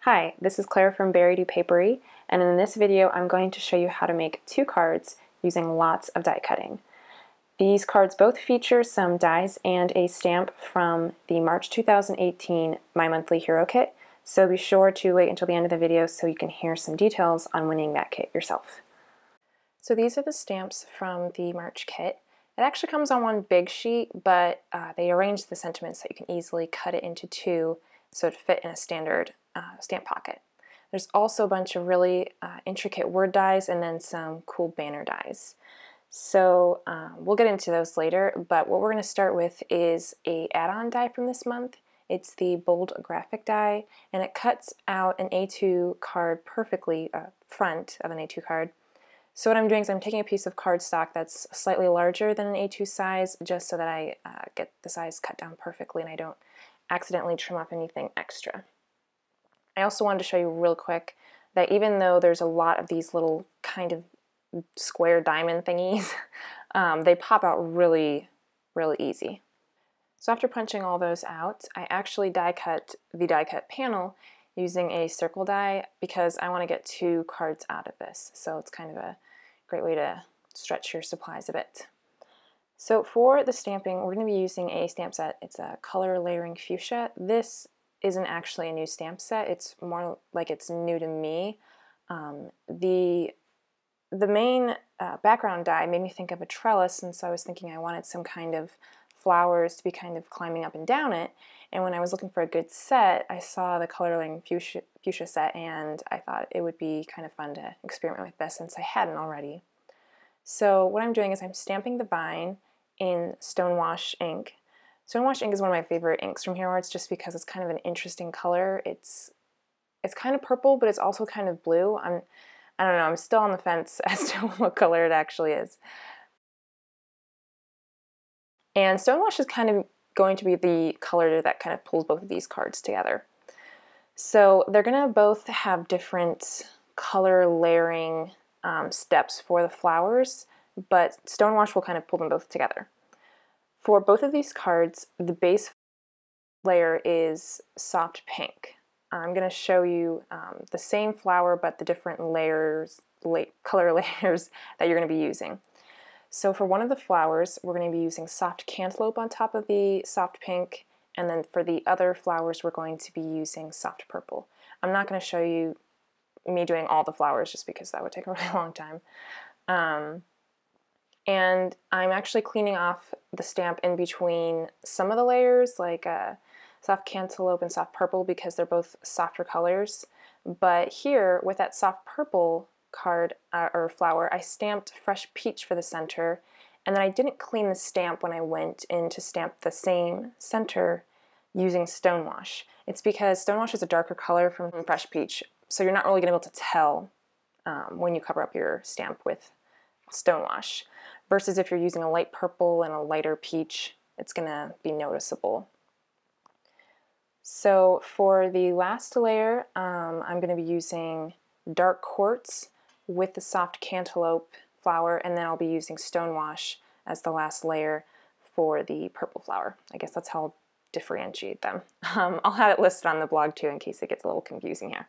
Hi, this is Claire from Berry Do Papery, and in this video I'm going to show you how to make 2 cards using lots of die cutting. These cards both feature some dies and a stamp from the March 2018 My Monthly Hero Kit, so be sure to wait until the end of the video so you can hear some details on winning that kit yourself. So these are the stamps from the March kit. It actually comes on one big sheet, but they arrange the sentiments so you can easily cut it into 2 so it fit in a standard stamp pocket. There's also a bunch of really intricate word dies and then some cool banner dies. So we'll get into those later, but what we're going to start with is a add-on die from this month. It's the Bold Graphic die, and it cuts out an A2 card perfectly, front of an A2 card. So what I'm doing is I'm taking a piece of cardstock that's slightly larger than an A2 size, just so that I get the size cut down perfectly and I don't accidentally trim off anything extra. I also wanted to show you real quick that even though there's a lot of these little kind of square diamond thingies, they pop out really easy. So after punching all those out, I actually die cut the die cut panel using a circle die because I want to get 2 cards out of this. So it's kind of a great way to stretch your supplies a bit. So for the stamping, we're going to be using a stamp set. It's a color layering fuchsia. This isn't actually a new stamp set. It's more like it's new to me. The main background die made me think of a trellis, and so I was thinking I wanted some kind of flowers to be kind of climbing up and down it. And when I was looking for a good set, I saw the color layering fuchsia set, and I thought it would be kind of fun to experiment with this since I hadn't already. So what I'm doing is I'm stamping the vine in Stonewash ink. Stonewash ink is one of my favorite inks from Hero Arts just because it's kind of an interesting color. It's kind of purple, but it's also kind of blue. I don't know, I'm still on the fence as to what color it actually is. And Stonewash is kind of going to be the color that kind of pulls both of these cards together. So they're going to both have different color layering steps for the flowers, but Stonewash will kind of pull them both together. For both of these cards, the base layer is soft pink. I'm going to show you the same flower but the different layers, color layers that you're going to be using. So for one of the flowers, we're going to be using soft cantaloupe on top of the soft pink, and then for the other flowers, we're going to be using soft purple. I'm not going to show you me doing all the flowers just because that would take a really long time. And I'm actually cleaning off the stamp in between some of the layers, like soft cantaloupe and soft purple, because they're both softer colors. But here, with that soft purple card or flower, I stamped fresh peach for the center, and then I didn't clean the stamp when I went in to stamp the same center using Stonewash. It's because Stonewash is a darker color from fresh peach, so you're not really going to be able to tell when you cover up your stamp with Stonewash, versus if you're using a light purple and a lighter peach, it's going to be noticeable. So for the last layer, I'm going to be using dark quartz with the soft cantaloupe flower, and then I'll be using Stonewash as the last layer for the purple flower. I guess that's how I'll differentiate them. I'll have it listed on the blog too in case it gets a little confusing here.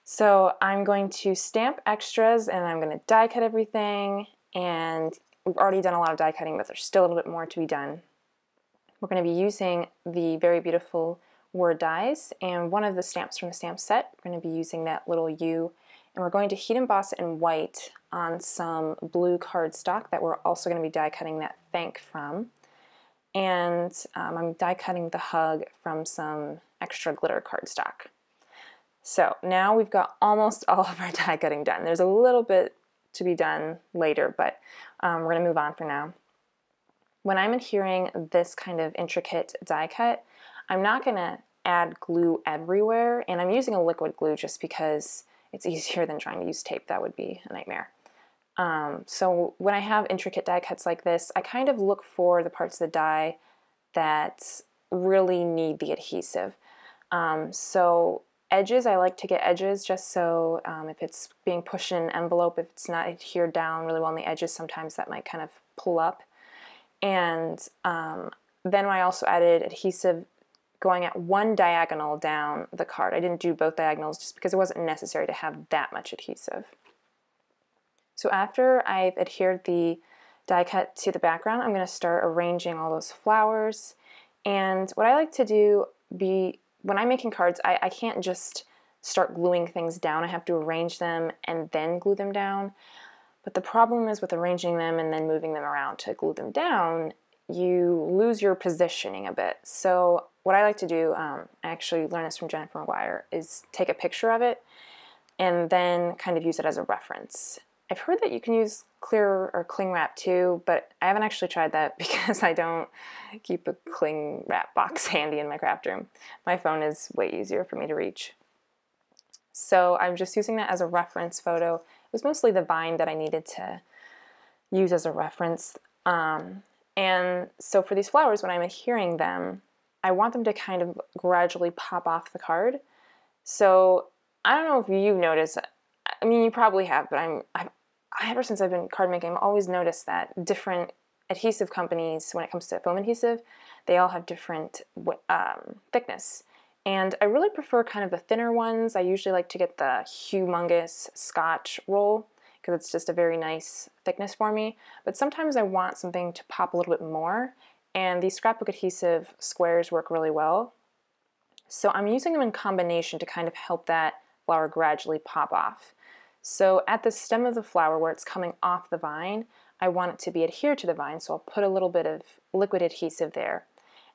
So I'm going to stamp extras and I'm going to die cut everything, and we've already done a lot of die cutting, but there's still a little bit more to be done. We're going to be using the Very Beautiful word dies, and one of the stamps from the stamp set, we're going to be using that little U, and we're going to heat emboss it in white on some blue cardstock that we're also going to be die cutting that thank from. And I'm die cutting the hug from some extra glitter cardstock. So now we've got almost all of our die cutting done. There's a little bit to be done later, but we're going to move on for now. When I'm adhering this kind of intricate die cut, I'm not going to add glue everywhere, and I'm using a liquid glue just because it's easier than trying to use tape. That would be a nightmare. So when I have intricate die cuts like this, I kind of look for the parts of the die that really need the adhesive. So edges, I like to get edges just so if it's being pushed in an envelope, if it's not adhered down really well on the edges, sometimes that might kind of pull up. And then I also added adhesive going at one diagonal down the card. I didn't do both diagonals just because it wasn't necessary to have that much adhesive. So after I've adhered the die cut to the background, I'm going to start arranging all those flowers. And what I like to do when I'm making cards, I can't just start gluing things down. I have to arrange them and then glue them down. But the problem is with arranging them and then moving them around to glue them down, you lose your positioning a bit. So what I like to do, I actually learned this from Jennifer McGuire, is take a picture of it and then kind of use it as a reference. I've heard that you can use clear or cling wrap too, but I haven't actually tried that because I don't keep a cling wrap box handy in my craft room. My phone is way easier for me to reach. So I'm just using that as a reference photo. It was mostly the vine that I needed to use as a reference. And so for these flowers, when I'm adhering them, I want them to kind of gradually pop off the card. So I don't know if you've noticed, I mean, you probably have, but ever since I've been card making, I've always noticed that different adhesive companies, when it comes to foam adhesive, they all have different thickness. And I really prefer kind of the thinner ones. I usually like to get the humongous Scotch roll because it's just a very nice thickness for me. But sometimes I want something to pop a little bit more, and these scrapbook adhesive squares work really well. So I'm using them in combination to kind of help that flower gradually pop off. So at the stem of the flower where it's coming off the vine, I want it to be adhered to the vine, so I'll put a little bit of liquid adhesive there.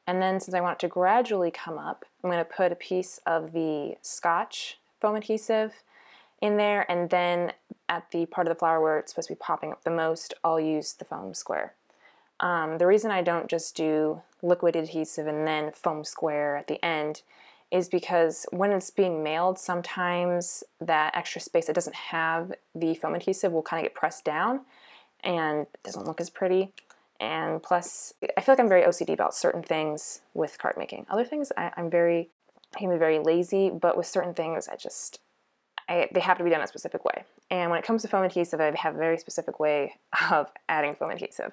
And then since I want it to gradually come up, I'm going to put a piece of the Scotch foam adhesive in there, and then at the part of the flower where it's supposed to be popping up the most, I'll use the foam square. The reason I don't just do liquid adhesive and then foam square at the end is because when it's being mailed, sometimes that extra space that doesn't have the foam adhesive will kind of get pressed down and it doesn't look as pretty. And plus, I feel like I'm very OCD about certain things with card making. Other things, I can be very lazy, but with certain things, they have to be done a specific way. And when it comes to foam adhesive, I have a very specific way of adding foam adhesive.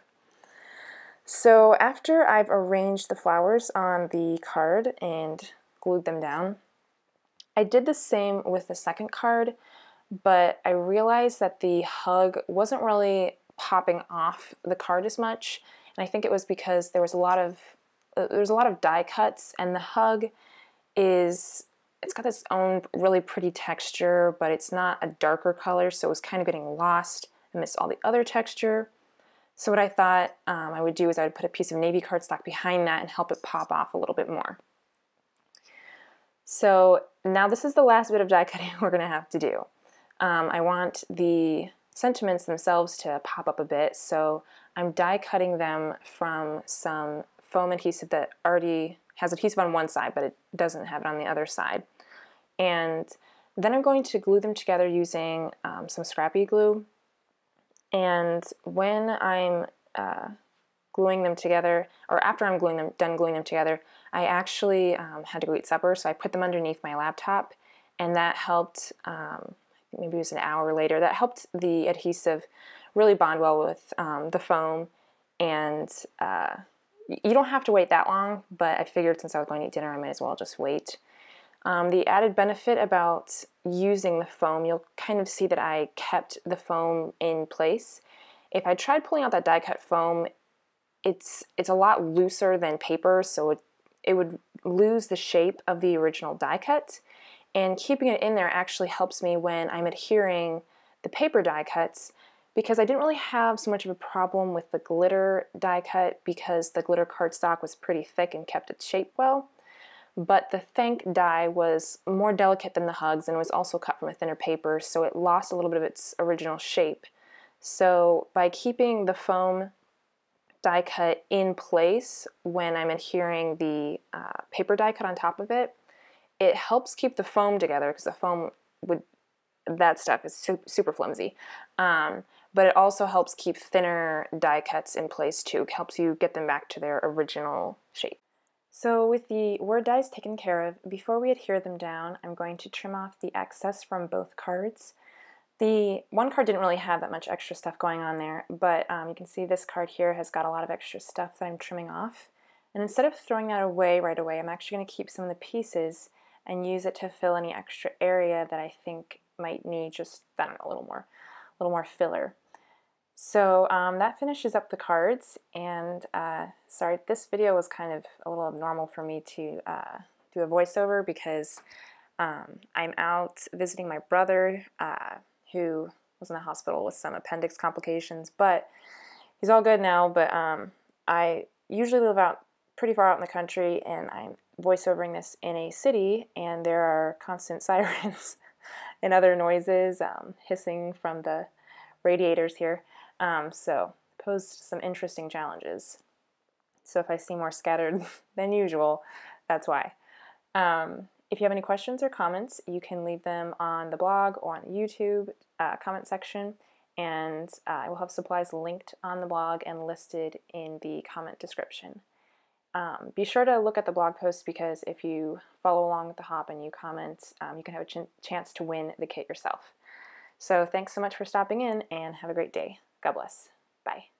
So after I've arranged the flowers on the card and glued them down, I did the same with the second card, but I realized that the hug wasn't really popping off the card as much, and I think it was because there was a lot of die cuts, and the hug it's got its own really pretty texture, but it's not a darker color, so it was kind of getting lost amidst all the other texture. So what I thought I would do is I would put a piece of navy cardstock behind that and help it pop off a little bit more. So now this is the last bit of die cutting we're going to have to do. I want the sentiments themselves to pop up a bit, so I'm die cutting them from some foam adhesive that already has adhesive on one side, but it doesn't have it on the other side. And then I'm going to glue them together using some scrappy glue. And when I'm gluing them together, or after I'm done gluing them together, I actually had to go eat supper, so I put them underneath my laptop, and that helped. Maybe it was an hour later, that helped the adhesive really bond well with the foam, and you don't have to wait that long, but I figured since I was going to eat dinner, I might as well just wait. The added benefit about using the foam, you'll kind of see that I kept the foam in place. If I tried pulling out that die cut foam, it's a lot looser than paper, so it would lose the shape of the original die cut. And keeping it in there actually helps me when I'm adhering the paper die cuts, because I didn't really have so much of a problem with the glitter die cut because the glitter cardstock was pretty thick and kept its shape well. But the thank die was more delicate than the hugs and was also cut from a thinner paper, so it lost a little bit of its original shape. So by keeping the foam die cut in place when I'm adhering the paper die cut on top of it, it helps keep the foam together, because the foam that stuff is super flimsy. But it also helps keep thinner die cuts in place too. It helps you get them back to their original shape. So with the word dies taken care of, before we adhere them down, I'm going to trim off the excess from both cards. The one card didn't really have that much extra stuff going on there, but you can see this card here has got a lot of extra stuff that I'm trimming off. And instead of throwing that away right away, I'm actually going to keep some of the pieces and use it to fill any extra area that I think might need just, I don't know, a little more filler. So that finishes up the cards, and sorry, this video was kind of a little abnormal for me to do a voiceover because I'm out visiting my brother who was in the hospital with some appendix complications, but he's all good now. But I usually live out pretty far out in the country, and I'm voiceovering this in a city, and there are constant sirens and other noises, hissing from the radiators here. So posed some interesting challenges. So if I seem more scattered than usual, that's why. If you have any questions or comments, you can leave them on the blog or on the YouTube comment section, and I will have supplies linked on the blog and listed in the comment description. Be sure to look at the blog post, because if you follow along with the hop and you comment, you can have a chance to win the kit yourself. So thanks so much for stopping in, and have a great day. God bless. Bye.